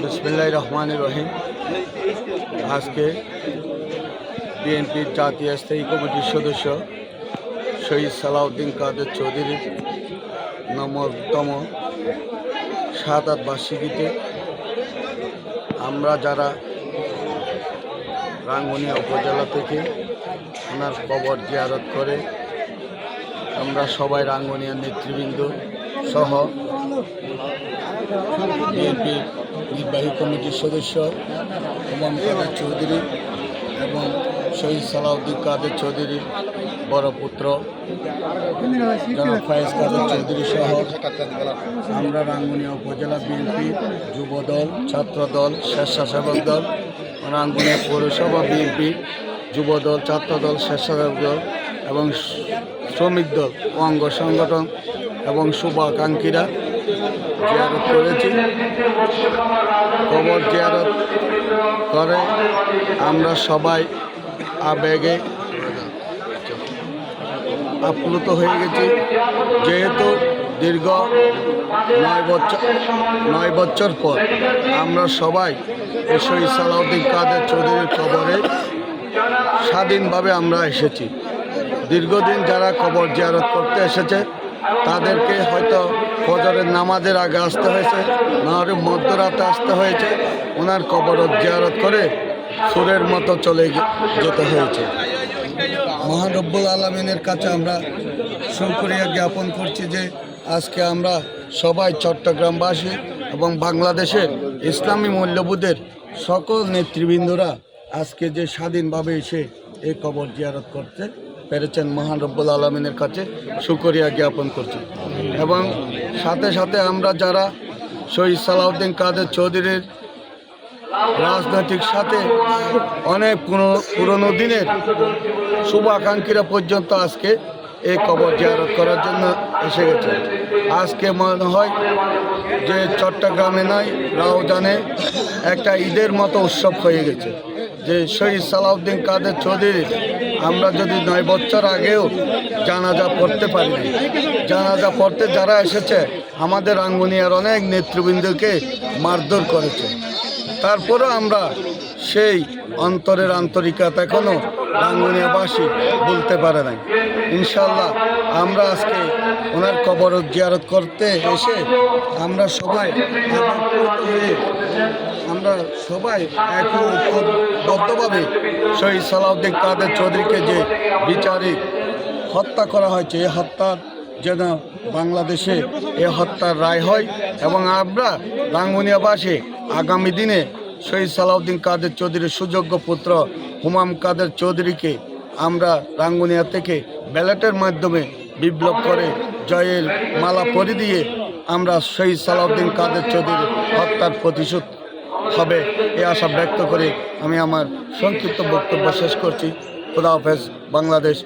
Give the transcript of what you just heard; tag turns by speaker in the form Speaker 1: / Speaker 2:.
Speaker 1: বিসমিল্লাহির রহমানির রহিম। আজকে বিএনপির জাতীয় স্থায়ী কমিটির সদস্য শহীদ সালাউদ্দিন কাদের চৌধুরীর ৯তম শাহাদাত বার্ষিকীতে আমরা যারা রাঙ্গুনিয়া উপজেলা থেকে ওনার কবর জিয়ারত করে আমরা সবাই রাঙ্গুনিয়ার নেতৃবৃন্দ সহ বিএনপির নির্বাহী কমিটির সদস্য হুমায়ুন কাদের চৌধুরী এবং শহীদ সালাউদ্দিন কাদের চৌধুরীর বড় পুত্র জনাব ফায়েজ কাদের চৌধুরী সহ আমরা রাঙ্গুনিয়া উপজেলা বিএনপির যুবদল, ছাত্রদল, স্বেচ্ছাসেবক দল, রাঙ্গুনিয়া পৌরসভা বিএনপি যুবদল, ছাত্রদল, স্বেচ্ছাসেবক দল এবং শ্রমিক দল অঙ্গ সংগঠন এবং শুভাকাঙ্ক্ষীরা জিয়ারত করেছি। কবর জিয়ারত করে আমরা সবাই আবেগে আপ্লুত হয়ে গেছি, যেহেতু দীর্ঘ ৯ বছর পর আমরা সবাই শহীদ সালাউদ্দিন কাদের চৌধুরীর কবরে স্বাধীনভাবে আমরা এসেছি। দীর্ঘদিন যারা কবর জিয়ারত করতে এসেছে তাদেরকে হয়তো ফজরের নামাজের আগে আসতে হয়েছে, নাহলে মধ্যরাতে আসতে হয়েছে, ওনার কবর জিয়ারত করে সুরের মতো চলে যেতে হয়েছে। মহান রব্বুল আলামিনের কাছে আমরা শুকরিয়া জ্ঞাপন করছি যে আজকে আমরা সবাই চট্টগ্রামবাসী এবং বাংলাদেশের ইসলামী মূল্যবোধের সকল নেতৃবৃন্দরা আজকে যে স্বাধীনভাবে এসে এই কবর জিয়ারত করতে পেরেছেন, মহান রব্বুল আলামিনের কাছে শুকরিয়া জ্ঞাপন করছি। এবং সাথে সাথে আমরা যারা শহীদ সালাউদ্দিন কাদের চৌধুরীর রাজনৈতিক সাথে অনেক পুরনো দিনের শুভাকাঙ্ক্ষীরা পর্যন্ত আজকে এই কবর জিয়ারত করার জন্য এসে গেছে। আজকে মনে হয় যে চট্টগ্রামে নয়, রাউজানে একটা ঈদের মতো উৎসব হয়ে গেছে যে শহীদ সালাউদ্দিন কাদের চৌধুরী আমরা যদি ৯ বছর আগেও জানাজা পড়তে পারিনি, জানাজা পড়তে যারা এসেছে আমাদের রাঙ্গুনিয়ার অনেক নেতৃবৃন্দকে মারধর করেছে, তারপরেও আমরা সেই অন্তরের আন্তরিকতা এখনও রাঙ্গুনিয়াবাসী বলতে পারে নাই। ইনশাল্লাহ আমরা আজকে ওনার কবর জিয়ারত করতে এসে আমরা সবাই একবদ্ধভাবে শহীদ সালাউদ্দিন কাদের চৌধুরীকে যে বিচারিক হত্যা করা হয়েছে, এই হত্যার যেন বাংলাদেশে এ হত্যার রায় হয় এবং আমরা রাঙ্গুনিয়াবাসী আগামী দিনে শহীদ সালাউদ্দিন কাদের চৌধুরীর সুযোগ্য পুত্র হুমায়ুন কাদের চৌধুরীকে আমরা রাঙ্গুনিয়া থেকে ব্যালটের মাধ্যমে বিপ্লব করে জয়ের মালা পরিয়ে দিয়ে আমরা শহীদ সালাউদ্দিন কাদের চৌধুরীর হত্যার প্রতিশোধ হবে এই আশা ব্যক্ত করে আমি আমার সংক্ষিপ্ত বক্তব্য শেষ করছি। খোদা হাফেজ। বাংলাদেশ।